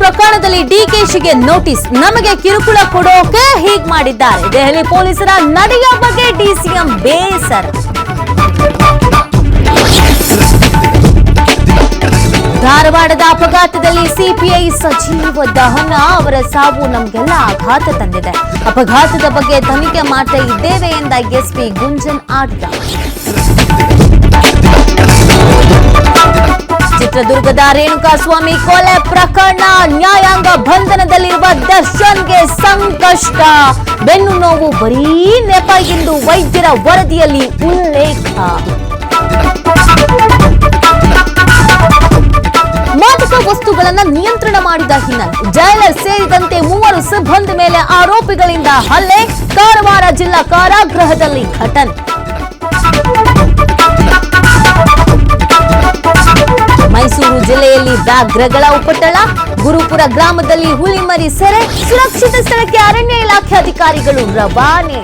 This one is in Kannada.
ಪ್ರಕರಣದಲ್ಲಿ ಡಿಕೆಶಿಗೆ ನೋಟಿಸ್, ನಮಗೆ ಕಿರುಕುಳ ಕೊಡೋಕೆ ಹೀಗೆ ಮಾಡಿದ್ದಾರೆ. ದೆಹಲಿ ಪೊಲೀಸರ ನಡೆಯ ಬಗ್ಗೆ ಡಿಸಿಎಂ ಬೇಸರ. ಧಾರವಾಡದ ಅಪಘಾತದಲ್ಲಿ ಸಿಪಿಐ ಸಚಿವ ದಹನ, ಅವರ ಸಾವು ನಮಗೆಲ್ಲ ಆಘಾತ ತಂದಿದೆ. ಅಪಘಾತದ ಬಗ್ಗೆ ತನಿಖೆ ಮಾಡ್ತಾ ಇದ್ದೇವೆ ಎಂದ ಎಸ್ಪಿ ಗುಂಜನ್ ಆಡ್ಗ. ಚಿತ್ರದುರ್ಗದ ರೇಣುಕಾಸ್ವಾಮಿ ಕೊಲೆ ಪ್ರಕರಣ, ನ್ಯಾಯಾಂಗ ಬಂಧನದಲ್ಲಿರುವ ದರ್ಶನ್ಗೆ ಸಂಕಷ್ಟ, ಬೆನ್ನು ನೋವು ಬರೀ ನೆಪ ಎಂದು ವೈದ್ಯರ ವರದಿಯಲ್ಲಿ ಉಲ್ಲೇಖ. ಮಾದಕ ವಸ್ತುಗಳನ್ನು ನಿಯಂತ್ರಣ ಮಾಡಿದ ಹಿನ್ನೆಲೆ ಜೈಲರ್ ಸೇರಿದಂತೆ 3 ಸಿಬ್ಬಂದಿ ಮೇಲೆ ಆರೋಪಿಗಳಿಂದ ಹಲ್ಲೆ, ಕಾರವಾರ ಜಿಲ್ಲಾ ಕಾರಾಗೃಹದಲ್ಲಿ ಘಟನೆ. ಮೈಸೂರು ಜಿಲ್ಲೆಯಲ್ಲಿ ವ್ಯಾಘ್ರಗಳ ಉಪಟಳ, ಗುರುಪುರ ಗ್ರಾಮದಲ್ಲಿ ಹುಲಿಮರಿ ಸೆರೆ, ಸುರಕ್ಷಿತ ಸ್ಥಳಕ್ಕೆ ಅರಣ್ಯ ಇಲಾಖೆ ಅಧಿಕಾರಿಗಳು ರವಾನೆ.